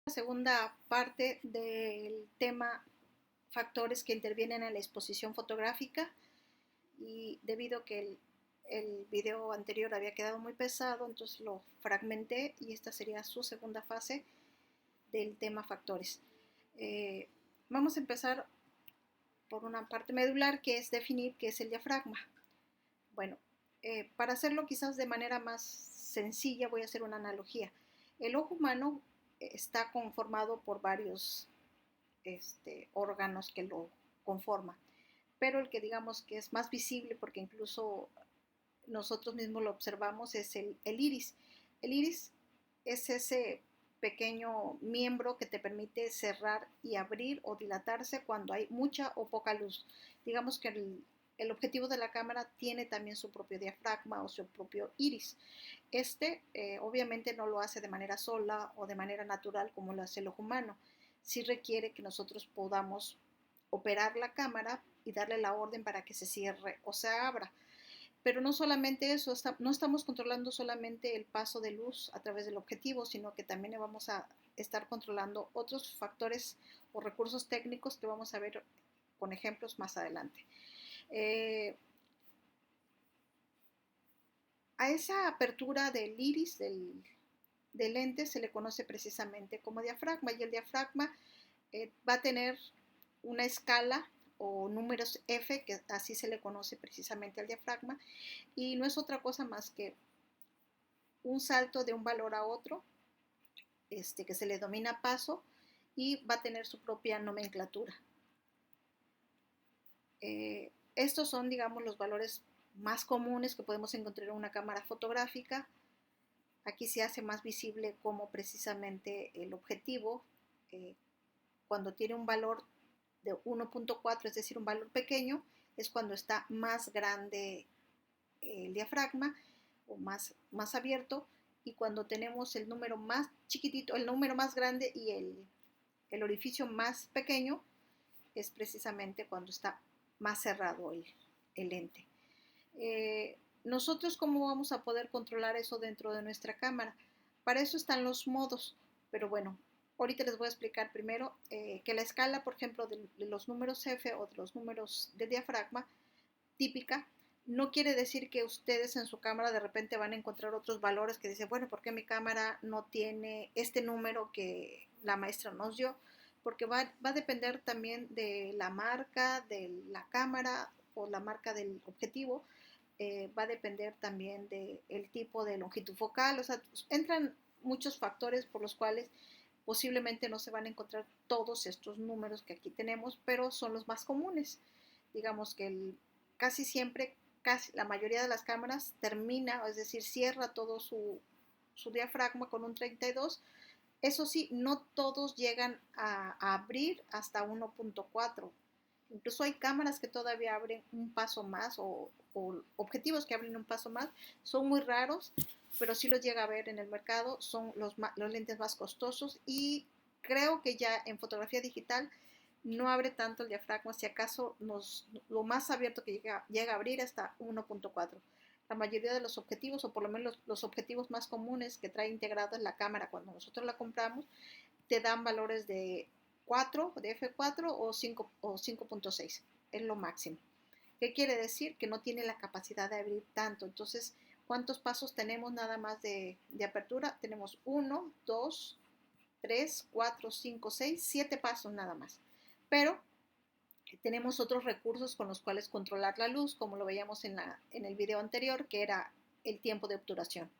Segunda parte del tema factores que intervienen en la exposición fotográfica y debido a que el video anterior había quedado muy pesado, entonces lo fragmenté y esta sería su segunda fase del tema factores. Eh, Vamos a empezar por una parte medular que es definir qué es el diafragma. Bueno, para hacerlo quizás de manera más sencilla voy a hacer una analogía. El ojo humano está conformado por varios órganos que lo conforman, pero el que digamos que es más visible porque incluso nosotros mismos lo observamos es el iris. El iris es ese pequeño miembro que te permite cerrar y abrir o dilatarse cuando hay mucha o poca luz. Digamos que el objetivo de la cámara tiene también su propio diafragma o su propio iris. Obviamente no lo hace de manera sola o de manera natural como lo hace el ojo humano. Sí requiere que nosotros podamos operar la cámara y darle la orden para que se cierre o se abra. Pero no solamente eso, no estamos controlando solamente el paso de luz a través del objetivo, sino que también vamos a estar controlando otros factores o recursos técnicos que vamos a ver con ejemplos más adelante. A esa apertura del iris del lente se le conoce precisamente como diafragma y el diafragma va a tener una escala o números F, que así se le conoce precisamente al diafragma, y no es otra cosa más que un salto de un valor a otro, que se le domina paso y va a tener su propia nomenclatura. Estos son, digamos, los valores más comunes que podemos encontrar en una cámara fotográfica. Aquí se hace más visible cómo precisamente el objetivo, cuando tiene un valor de 1.4, es decir, un valor pequeño, es cuando está más grande el diafragma o más abierto, y cuando tenemos el número más chiquitito, el número más grande y el orificio más pequeño, es precisamente cuando está más cerrado el lente. Nosotros, ¿cómo vamos a poder controlar eso dentro de nuestra cámara? Para eso están los modos, pero bueno, ahorita les voy a explicar primero que la escala, por ejemplo, de los números F o de los números de diafragma típica, no quiere decir que ustedes en su cámara de repente van a encontrar otros valores que dicen, bueno, ¿por qué mi cámara no tiene este número que la maestra nos dio? Porque va a depender también de la marca de la cámara o la marca del objetivo, va a depender también del tipo de longitud focal, o sea, entran muchos factores por los cuales posiblemente no se van a encontrar todos estos números que aquí tenemos, pero son los más comunes. Digamos que casi siempre, casi la mayoría de las cámaras termina, es decir, cierra todo su diafragma con un 32. Eso sí, no todos llegan a abrir hasta 1.4. Incluso hay cámaras que todavía abren un paso más o objetivos que abren un paso más. Son muy raros, pero sí los llega a ver en el mercado. Son los lentes más costosos y creo que ya en fotografía digital no abre tanto el diafragma, si acaso lo más abierto que llega a abrir hasta 1.4. La mayoría de los objetivos, o por lo menos los objetivos más comunes que trae integrada la cámara cuando nosotros la compramos, te dan valores de 4, de f4 o 5 o 5.6, es lo máximo. ¿Qué quiere decir? Que no tiene la capacidad de abrir tanto. Entonces, ¿cuántos pasos tenemos nada más de apertura? Tenemos 1, 2, 3, 4, 5, 6, 7 pasos nada más. Pero tenemos otros recursos con los cuales controlar la luz, como lo veíamos en el video anterior, que era el tiempo de obturación.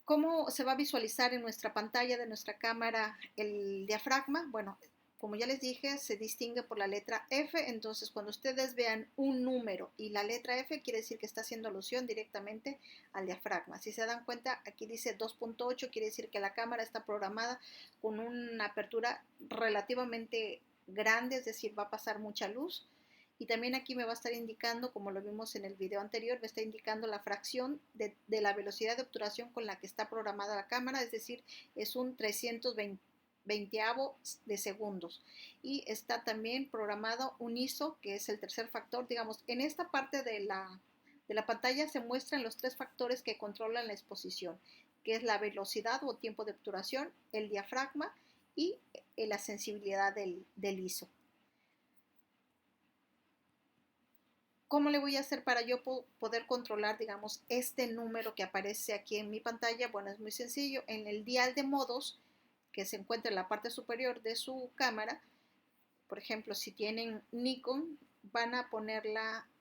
¿Cómo se va a visualizar en nuestra pantalla de nuestra cámara el diafragma? Bueno, como ya les dije, se distingue por la letra F, entonces cuando ustedes vean un número y la letra F, quiere decir que está haciendo alusión directamente al diafragma. Si se dan cuenta, aquí dice 2.8, quiere decir que la cámara está programada con una apertura relativamente grande, es decir, va a pasar mucha luz. Y también aquí me va a estar indicando, como lo vimos en el video anterior, me está indicando la fracción de la velocidad de obturación con la que está programada la cámara, es decir, es un 320 de segundos. Y está también programado un ISO, que es el tercer factor. Digamos, en esta parte de la pantalla se muestran los tres factores que controlan la exposición, que es la velocidad o tiempo de obturación, el diafragma y la sensibilidad del ISO. ¿Cómo le voy a hacer para yo poder controlar, digamos, este número que aparece aquí en mi pantalla? Bueno, es muy sencillo. En el dial de modos, que se encuentra en la parte superior de su cámara, por ejemplo, si tienen Nikon, van a poner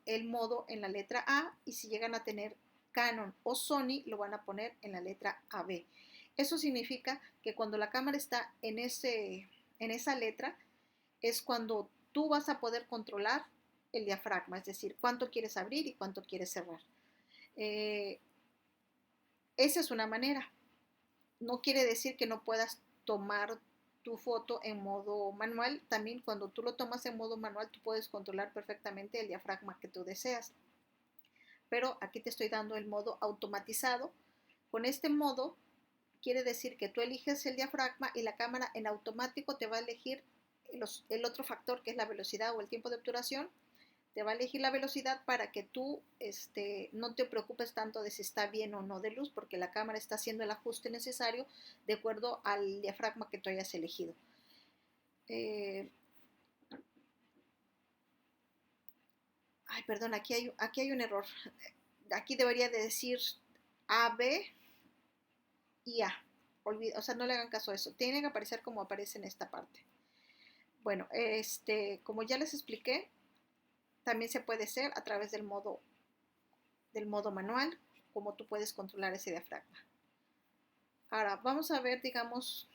el modo en la letra A, y si llegan a tener Canon o Sony, lo van a poner en la letra AB. Eso significa que cuando la cámara está en esa letra, es cuando tú vas a poder controlar el diafragma, es decir, cuánto quieres abrir y cuánto quieres cerrar. Esa es una manera. No quiere decir que no puedas tomar tu foto en modo manual. También cuando tú lo tomas en modo manual, tú puedes controlar perfectamente el diafragma que tú deseas. Pero aquí te estoy dando el modo automatizado. Con este modo quiere decir que tú eliges el diafragma y la cámara en automático te va a elegir el otro factor, que es la velocidad o el tiempo de obturación. Te va a elegir la velocidad para que tú no te preocupes tanto de si está bien o no de luz, porque la cámara está haciendo el ajuste necesario de acuerdo al diafragma que tú hayas elegido. Perdón, aquí hay un error. Aquí debería de decir A, B y A. O sea, no le hagan caso a eso. Tiene que aparecer como aparece en esta parte. Bueno, como ya les expliqué, también se puede hacer a través del modo manual, como tú puedes controlar ese diafragma. Ahora, vamos a ver, digamos,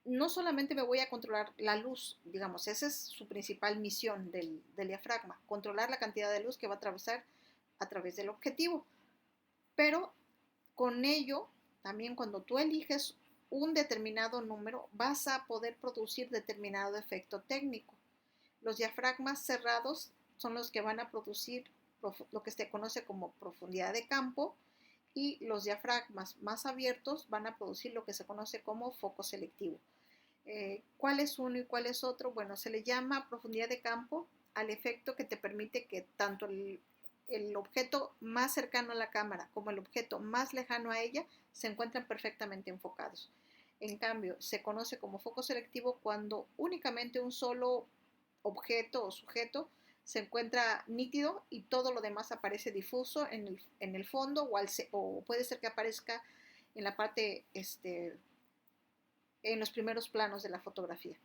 no solamente me voy a controlar la luz, digamos, esa es su principal misión del diafragma, controlar la cantidad de luz que va a atravesar a través del objetivo. Pero con ello, también cuando tú eliges un determinado número, vas a poder producir determinado efecto técnico. Los diafragmas cerrados son los que van a producir lo que se conoce como profundidad de campo, y los diafragmas más abiertos van a producir lo que se conoce como foco selectivo. ¿Cuál es uno y cuál es otro? Bueno, se le llama profundidad de campo al efecto que te permite que tanto el objeto más cercano a la cámara como el objeto más lejano a ella se encuentran perfectamente enfocados. En cambio, se conoce como foco selectivo cuando únicamente un solo objeto o sujeto se encuentra nítido y todo lo demás aparece difuso en el fondo, o puede ser que aparezca en la parte, en los primeros planos de la fotografía.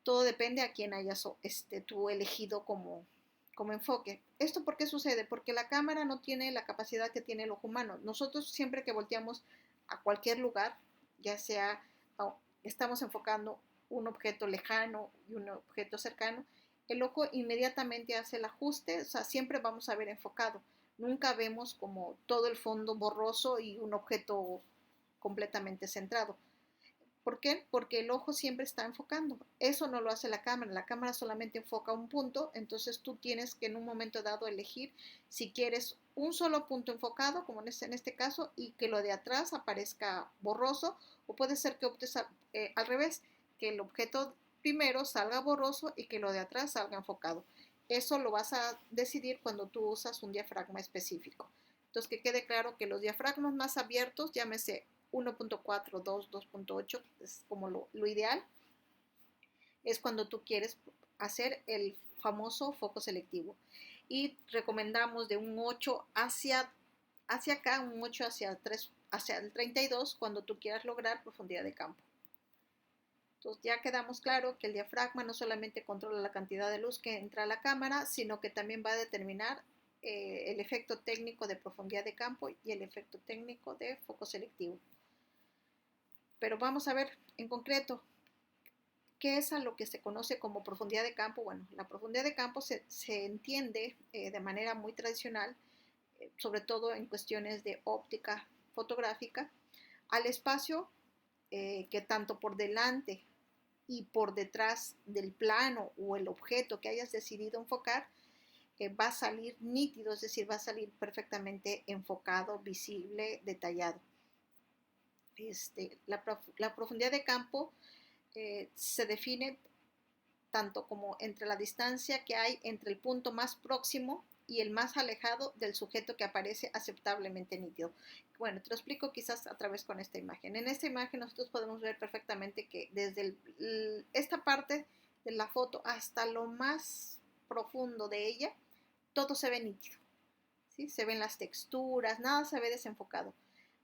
Todo depende a quién hayas tú elegido como enfoque. ¿Esto por qué sucede? Porque la cámara no tiene la capacidad que tiene el ojo humano. Nosotros siempre que volteamos a cualquier lugar, ya sea estamos enfocando un objeto lejano y un objeto cercano, el ojo inmediatamente hace el ajuste, o sea, siempre vamos a ver enfocado. Nunca vemos como todo el fondo borroso y un objeto completamente centrado. ¿Por qué? Porque el ojo siempre está enfocando. Eso no lo hace la cámara solamente enfoca un punto, entonces tú tienes que en un momento dado elegir si quieres un solo punto enfocado, como en este caso, y que lo de atrás aparezca borroso, o puede ser que optes al revés, que el objeto primero salga borroso y que lo de atrás salga enfocado. Eso lo vas a decidir cuando tú usas un diafragma específico. Entonces, que quede claro que los diafragmas más abiertos, llámese 1.4, 2, 2.8, es como lo ideal, es cuando tú quieres hacer el famoso foco selectivo. Y recomendamos de un 8 hacia acá, un 8 hacia el 32, cuando tú quieras lograr profundidad de campo. Entonces ya quedamos claro que el diafragma no solamente controla la cantidad de luz que entra a la cámara, sino que también va a determinar el efecto técnico de profundidad de campo y el efecto técnico de foco selectivo. Pero vamos a ver en concreto qué es a lo que se conoce como profundidad de campo. Bueno, la profundidad de campo se entiende de manera muy tradicional, sobre todo en cuestiones de óptica fotográfica, al espacio que tanto por delante y por detrás del plano o el objeto que hayas decidido enfocar va a salir nítido, es decir, va a salir perfectamente enfocado, visible, detallado. La profundidad de campo se define tanto como entre la distancia que hay entre el punto más próximo y el más alejado del sujeto que aparece aceptablemente nítido. Bueno, te lo explico quizás a través con esta imagen. En esta imagen nosotros podemos ver perfectamente que desde esta parte de la foto hasta lo más profundo de ella, todo se ve nítido, ¿sí? Se ven las texturas, nada se ve desenfocado.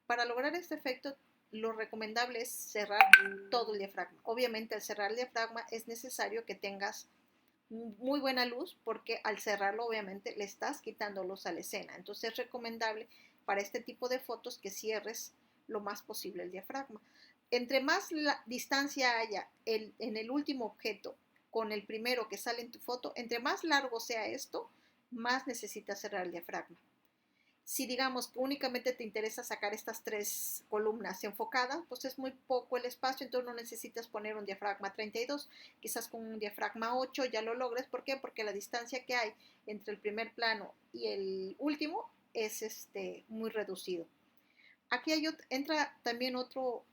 Para lograr este efecto, lo recomendable es cerrar todo el diafragma. Obviamente, al cerrar el diafragma es necesario que tengas muy buena luz, porque al cerrarlo obviamente le estás quitando luz a la escena. Entonces es recomendable para este tipo de fotos que cierres lo más posible el diafragma. Entre más la distancia haya en el último objeto con el primero que sale en tu foto, entre más largo sea esto, más necesitas cerrar el diafragma. Si digamos que únicamente te interesa sacar estas 3 columnas enfocadas, pues es muy poco el espacio, entonces no necesitas poner un diafragma 32, quizás con un diafragma 8 ya lo logres. ¿Por qué? Porque la distancia que hay entre el primer plano y el último es muy reducido. Aquí entra también otro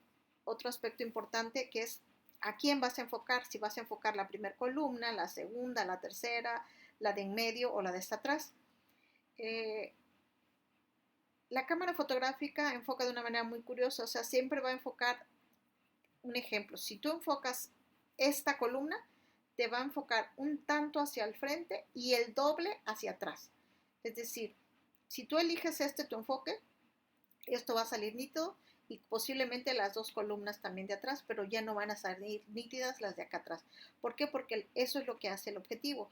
aspecto importante, que es a quién vas a enfocar, si vas a enfocar la primera columna, la segunda, la tercera, la de en medio o la de esta atrás. La cámara fotográfica enfoca de una manera muy curiosa, o sea, siempre va a enfocar un ejemplo. Si tú enfocas esta columna, te va a enfocar un tanto hacia el frente y el doble hacia atrás. Es decir, si tú eliges tu enfoque, esto va a salir nítido y posiblemente las 2 columnas también de atrás, pero ya no van a salir nítidas las de acá atrás. ¿Por qué? Porque eso es lo que hace el objetivo.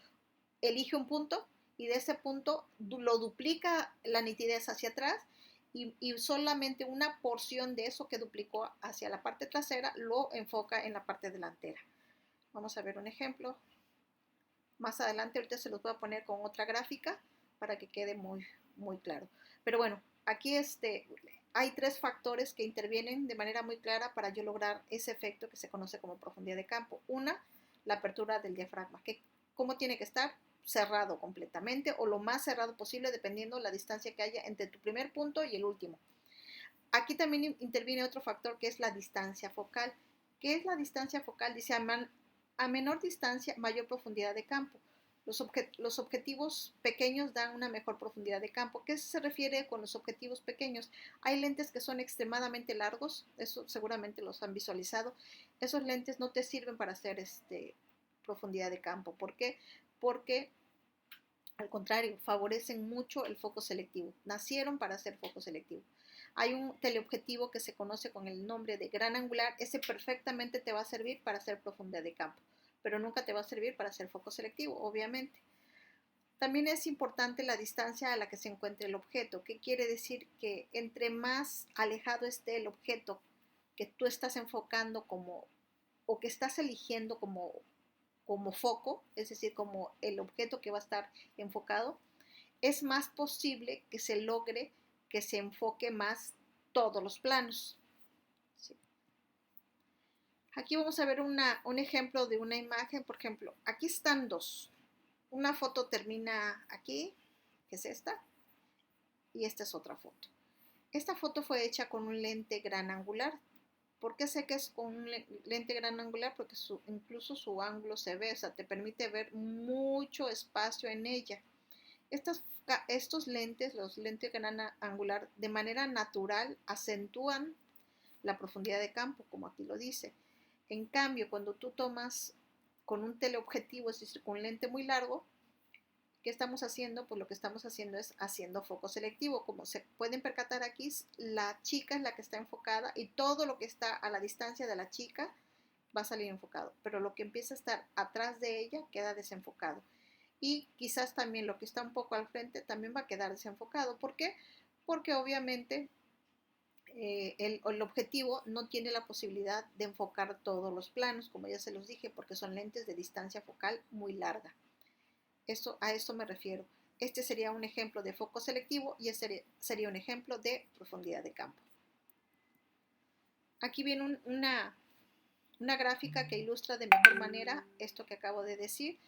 Elige un punto y de ese punto lo duplica la nitidez hacia atrás, y solamente una porción de eso que duplicó hacia la parte trasera lo enfoca en la parte delantera. Vamos a ver un ejemplo. Más adelante, ahorita se los voy a poner con otra gráfica para que quede muy, muy claro. Pero bueno, aquí hay 3 factores que intervienen de manera muy clara para yo lograr ese efecto que se conoce como profundidad de campo. Una, la apertura del diafragma, que cómo tiene que estar cerrado completamente o lo más cerrado posible dependiendo la distancia que haya entre tu primer punto y el último. Aquí también interviene otro factor, que es la distancia focal. ¿Qué es la distancia focal? Dice, a menor distancia, mayor profundidad de campo. Los objetivos pequeños dan una mejor profundidad de campo. ¿Qué se refiere con los objetivos pequeños? Hay lentes que son extremadamente largos, eso seguramente los han visualizado. Esos lentes no te sirven para hacer profundidad de campo. ¿Por qué? Porque al contrario, favorecen mucho el foco selectivo. Nacieron para hacer foco selectivo. Hay un teleobjetivo que se conoce con el nombre de gran angular. Ese perfectamente te va a servir para hacer profundidad de campo, pero nunca te va a servir para hacer foco selectivo, obviamente. También es importante la distancia a la que se encuentre el objeto. ¿Qué quiere decir? Que entre más alejado esté el objeto que tú estás enfocando o que estás eligiendo como foco, es decir, como el objeto que va a estar enfocado, es más posible que se logre que se enfoque más todos los planos. ¿Sí? Aquí vamos a ver un ejemplo de una imagen. Por ejemplo, aquí están 2. Una foto termina aquí, que es esta, y esta es otra foto. Esta foto fue hecha con un lente gran angular. ¿Por qué sé que es con un lente gran angular? Porque incluso su ángulo se ve, o sea, te permite ver mucho espacio en ella. Estos lentes, los lentes gran angular, de manera natural acentúan la profundidad de campo, como aquí lo dice. En cambio, cuando tú tomas con un teleobjetivo, es decir, con un lente muy largo, ¿qué estamos haciendo? Pues lo que estamos haciendo es haciendo foco selectivo. Como se pueden percatar aquí, la chica es la que está enfocada y todo lo que está a la distancia de la chica va a salir enfocado, pero lo que empieza a estar atrás de ella queda desenfocado. Y quizás también lo que está un poco al frente también va a quedar desenfocado. ¿Por qué? Porque obviamente el objetivo no tiene la posibilidad de enfocar todos los planos, como ya se los dije, porque son lentes de distancia focal muy larga. A esto me refiero. Este sería un ejemplo de foco selectivo y este sería un ejemplo de profundidad de campo. Aquí viene una gráfica que ilustra de mejor manera esto que acabo de decir.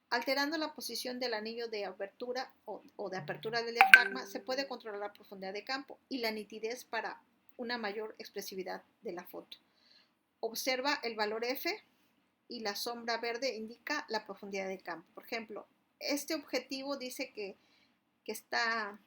Alterando la posición del anillo de apertura o de apertura del diafragma, se puede controlar la profundidad de campo y la nitidez para una mayor expresividad de la foto. Observa el valor F y la sombra verde indica la profundidad de campo. Por ejemplo, este objetivo dice que está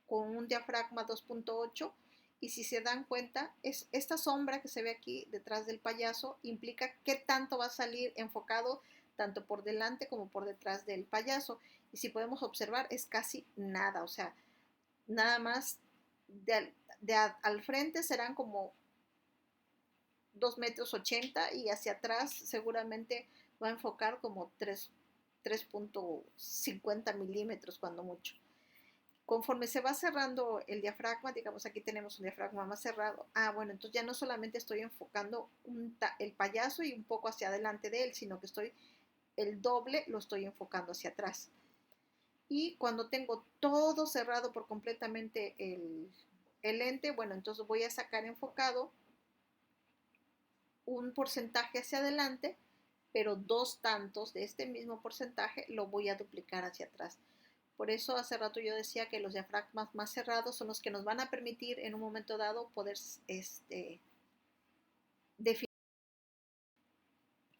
con un diafragma 2.8 y si se dan cuenta, esta sombra que se ve aquí detrás del payaso implica qué tanto va a salir enfocado tanto por delante como por detrás del payaso. Y si podemos observar, es casi nada, o sea, nada más al frente serán como 2,80 metros y hacia atrás seguramente va a enfocar como 3,50 milímetros cuando mucho. Conforme se va cerrando el diafragma, digamos aquí tenemos un diafragma más cerrado, bueno, entonces ya no solamente estoy enfocando el payaso y un poco hacia adelante de él, sino que el doble lo estoy enfocando hacia atrás. Y cuando tengo todo cerrado por completamente el lente, bueno, entonces voy a sacar enfocado un porcentaje hacia adelante, pero 2 tantos de este mismo porcentaje lo voy a duplicar hacia atrás. Por eso hace rato yo decía que los diafragmas más cerrados son los que nos van a permitir en un momento dado poder definir.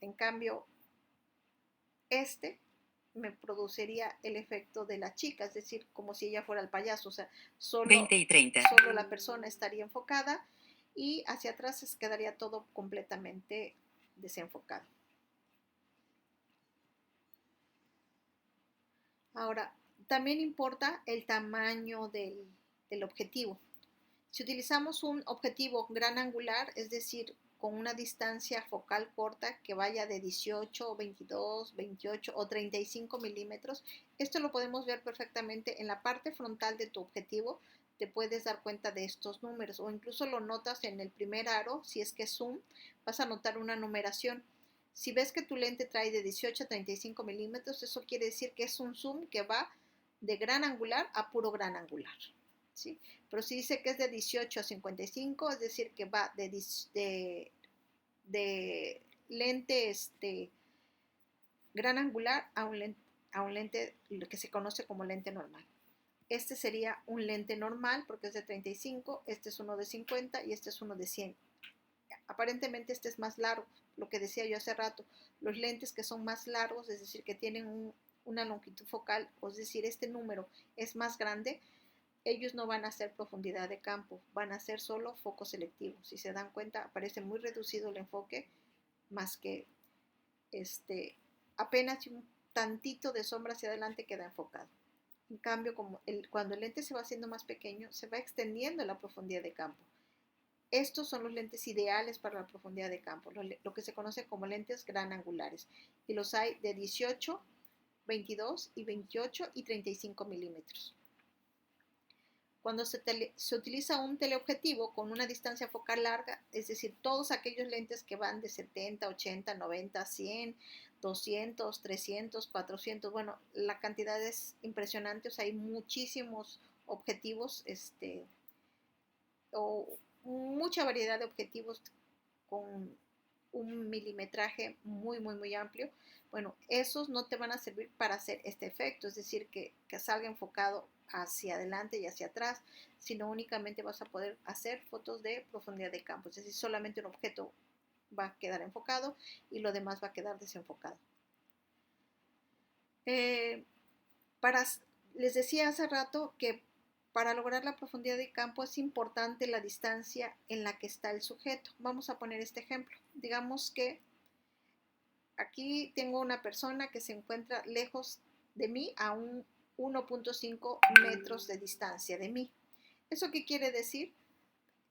En cambio, me produciría el efecto de la chica, es decir, como si ella fuera el payaso, o sea, solo 20 y 30. Solo la persona estaría enfocada y hacia atrás se quedaría todo completamente desenfocado. Ahora, también importa el tamaño del objetivo. Si utilizamos un objetivo gran angular, es decir, con una distancia focal corta que vaya de 18, 22, 28 o 35 milímetros, esto lo podemos ver perfectamente en la parte frontal de tu objetivo. Te puedes dar cuenta de estos números o incluso lo notas en el primer aro. Si es que es zoom, vas a notar una numeración. Si ves que tu lente trae de 18 a 35 milímetros, eso quiere decir que es un zoom que va de gran angular a puro gran angular, ¿sí? Pero si dice que es de 18 a 55, es decir, que va de lente gran angular a un lente lo que se conoce como lente normal. Este sería un lente normal porque es de 35, este es uno de 50 y este es uno de 100. Aparentemente este es más largo, lo que decía yo hace rato, los lentes que son más largos, es decir, que tienen una longitud focal, es decir, este número es más grande, ellos no van a hacer profundidad de campo, van a hacer solo foco selectivo. Si se dan cuenta, aparece muy reducido el enfoque, más que apenas un tantito de sombra hacia adelante queda enfocado. En cambio, cuando el lente se va haciendo más pequeño, se va extendiendo la profundidad de campo. Estos son los lentes ideales para la profundidad de campo, lo que se conoce como lentes gran angulares. Y los hay de 18, 22 y 28 y 35 milímetros. Cuando se utiliza un teleobjetivo con una distancia focal larga, es decir, todos aquellos lentes que van de 70, 80, 90, 100, 200, 300, 400, bueno, la cantidad es impresionante, o sea, hay muchísimos objetivos, o mucha variedad de objetivos con un milimetraje muy, muy, muy amplio. Bueno, esos no te van a servir para hacer este efecto, es decir, que salga enfocado hacia adelante y hacia atrás, sino únicamente vas a poder hacer fotos de profundidad de campo, es decir, solamente un objeto va a quedar enfocado y lo demás va a quedar desenfocado. Les decía hace rato que para lograr la profundidad de campo es importante la distancia en la que está el sujeto. Vamos a poner este ejemplo. Digamos que aquí tengo una persona que se encuentra lejos de mí a un 1.5 metros de distancia de mí. ¿Eso qué quiere decir?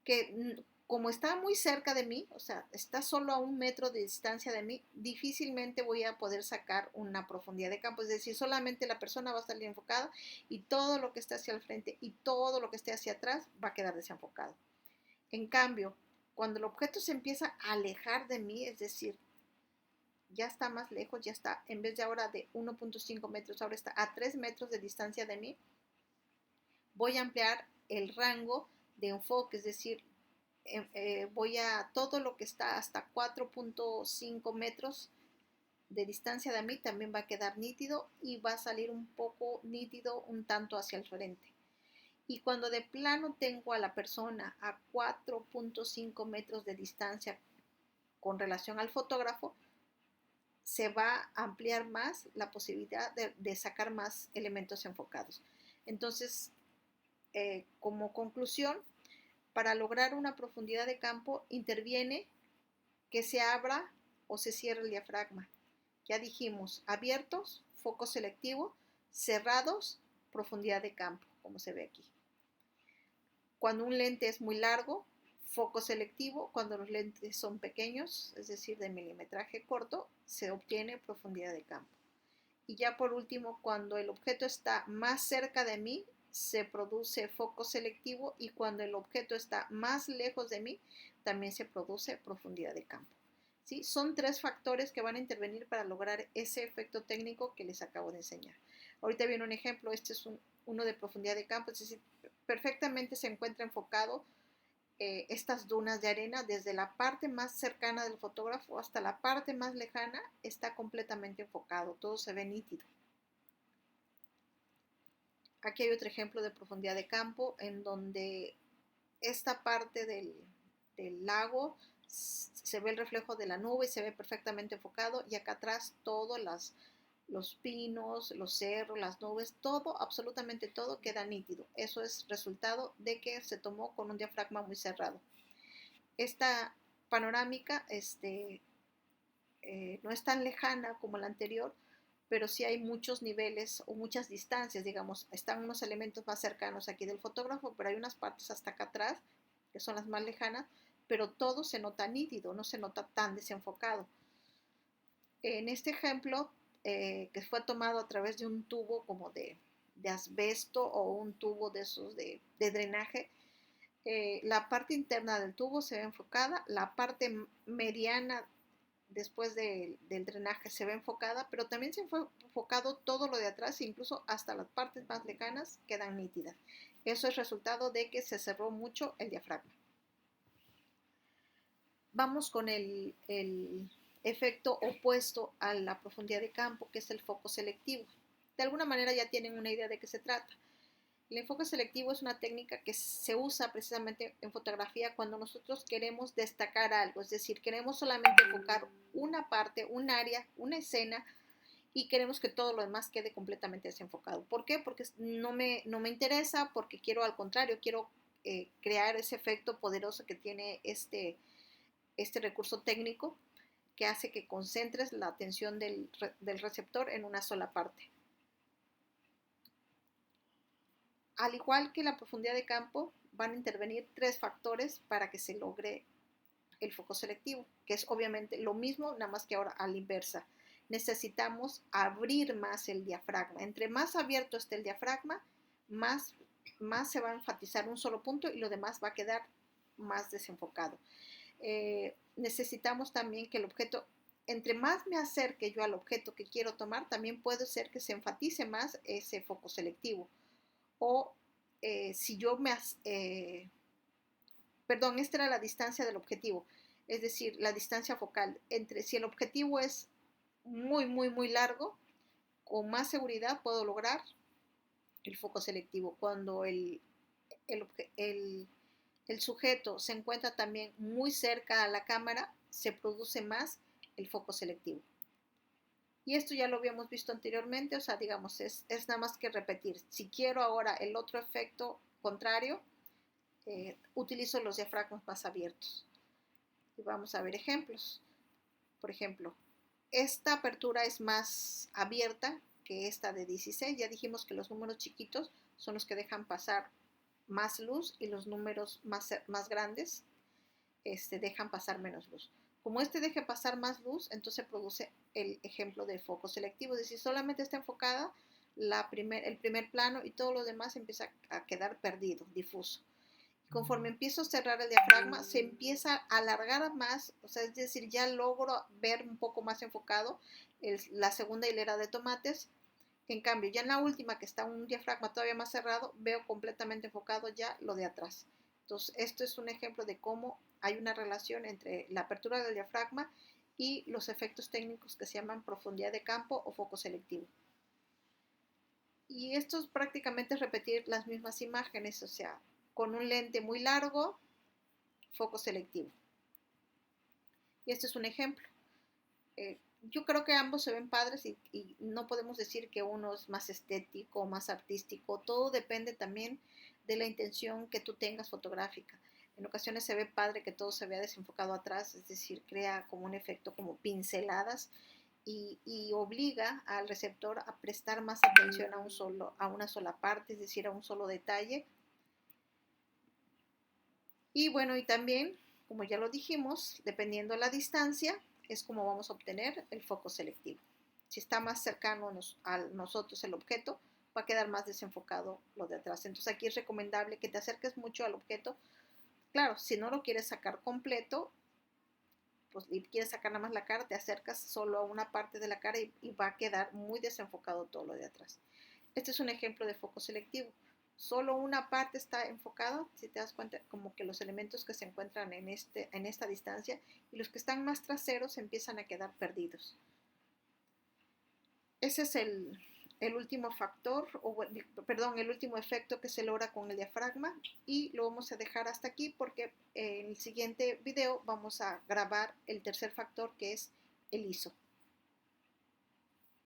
Que como está muy cerca de mí, o sea, está solo a 1 metro de distancia de mí, difícilmente voy a poder sacar una profundidad de campo, es decir, solamente la persona va a salir enfocada y todo lo que esté hacia el frente y todo lo que esté hacia atrás va a quedar desenfocado. En cambio, cuando el objeto se empieza a alejar de mí, es decir, ya está más lejos, ya está, en vez de ahora de 1.5 metros, ahora está a 3 metros de distancia de mí, voy a ampliar el rango de enfoque, es decir, voy a todo lo que está hasta 4.5 metros de distancia de mí también va a quedar nítido y va a salir un poco nítido un tanto hacia el frente. Y cuando de plano tengo a la persona a 4.5 metros de distancia con relación al fotógrafo, se va a ampliar más la posibilidad de sacar más elementos enfocados. Entonces, como conclusión, para lograr una profundidad de campo interviene que se abra o se cierre el diafragma. Ya dijimos, abiertos, foco selectivo, cerrados, profundidad de campo, como se ve aquí. Cuando un lente es muy largo, foco selectivo. Cuando los lentes son pequeños, es decir, de milimetraje corto, se obtiene profundidad de campo. Y ya por último, cuando el objeto está más cerca de mí, se produce foco selectivo, y cuando el objeto está más lejos de mí, también se produce profundidad de campo. ¿Sí? Son 3 factores que van a intervenir para lograr ese efecto técnico que les acabo de enseñar. Ahorita viene un ejemplo, este es uno de profundidad de campo, es decir, perfectamente se encuentra enfocado estas dunas de arena desde la parte más cercana del fotógrafo hasta la parte más lejana, está completamente enfocado, todo se ve nítido. Aquí hay otro ejemplo de profundidad de campo en donde esta parte del lago se ve el reflejo de la nube y se ve perfectamente enfocado, y acá atrás todos los pinos, los cerros, las nubes, todo, absolutamente todo queda nítido. Eso es resultado de que se tomó con un diafragma muy cerrado. Esta panorámica no es tan lejana como la anterior, pero sí hay muchos niveles o muchas distancias, digamos, están unos elementos más cercanos aquí del fotógrafo, pero hay unas partes hasta acá atrás, que son las más lejanas, pero todo se nota nítido, no se nota tan desenfocado. En este ejemplo, que fue tomado a través de un tubo como de asbesto o un tubo de esos de drenaje, la parte interna del tubo se ve enfocada, la parte mediana después del drenaje se ve enfocada, pero también se fue enfocado todo lo de atrás, incluso hasta las partes más lejanas quedan nítidas. Eso es resultado de que se cerró mucho el diafragma. Vamos con el efecto opuesto a la profundidad de campo, que es el foco selectivo. De alguna manera ya tienen una idea de qué se trata. El enfoque selectivo es una técnica que se usa precisamente en fotografía cuando nosotros queremos destacar algo, es decir, queremos solamente enfocar una parte, un área, una escena, y queremos que todo lo demás quede completamente desenfocado. ¿Por qué? Porque no me interesa, porque quiero, al contrario, quiero crear ese efecto poderoso que tiene este recurso técnico, que hace que concentres la atención del receptor en una sola parte. Al igual que la profundidad de campo, van a intervenir 3 factores para que se logre el foco selectivo, que es obviamente lo mismo, nada más que ahora a la inversa. Necesitamos abrir más el diafragma. Entre más abierto esté el diafragma, más se va a enfatizar un solo punto y lo demás va a quedar más desenfocado. Necesitamos también que el objeto, entre más me acerque yo al objeto que quiero tomar, también puede ser que se enfatice más ese foco selectivo. O si yo esta era la distancia del objetivo, es decir, la distancia focal. Si el objetivo es muy, muy, muy largo, con más seguridad puedo lograr el foco selectivo. Cuando el sujeto se encuentra también muy cerca a la cámara, se produce más el foco selectivo. Y esto ya lo habíamos visto anteriormente, o sea, digamos, es nada más que repetir. Si quiero ahora el otro efecto contrario, utilizo los diafragmas más abiertos. Y vamos a ver ejemplos. Por ejemplo, esta apertura es más abierta que esta de 16. Ya dijimos que los números chiquitos son los que dejan pasar más luz y los números más grandes dejan pasar menos luz. Como deje pasar más luz, entonces produce el ejemplo de foco selectivo, es decir, solamente está enfocada el primer plano y todo lo demás empieza a quedar perdido, difuso. Conforme empiezo a cerrar el diafragma, se empieza a alargar más, o sea, es decir, ya logro ver un poco más enfocado la segunda hilera de tomates. En cambio, ya en la última, que está un diafragma todavía más cerrado, veo completamente enfocado ya lo de atrás. Entonces, esto es un ejemplo de cómo hay una relación entre la apertura del diafragma y los efectos técnicos que se llaman profundidad de campo o foco selectivo. Y esto es prácticamente repetir las mismas imágenes, o sea, con un lente muy largo, foco selectivo. Y este es un ejemplo. Yo creo que ambos se ven padres y no podemos decir que uno es más estético, más artístico. Todo depende también de la intención que tú tengas fotográfica. En ocasiones se ve padre que todo se vea desenfocado atrás, es decir, crea como un efecto como pinceladas y obliga al receptor a prestar más atención a una sola parte, es decir, a un solo detalle. Y bueno, y también, como ya lo dijimos, dependiendo de la distancia, es como vamos a obtener el foco selectivo. Si está más cercano a nosotros el objeto, va a quedar más desenfocado lo de atrás. Entonces aquí es recomendable que te acerques mucho al objeto. Claro, si no lo quieres sacar completo, pues y quieres sacar nada más la cara, te acercas solo a una parte de la cara y va a quedar muy desenfocado todo lo de atrás. Este es un ejemplo de foco selectivo. Solo una parte está enfocada, si te das cuenta, como que los elementos que se encuentran en esta distancia y los que están más traseros empiezan a quedar perdidos. Ese es el último factor, perdón, el último efecto que se logra con el diafragma y lo vamos a dejar hasta aquí porque en el siguiente video vamos a grabar el tercer factor que es el ISO.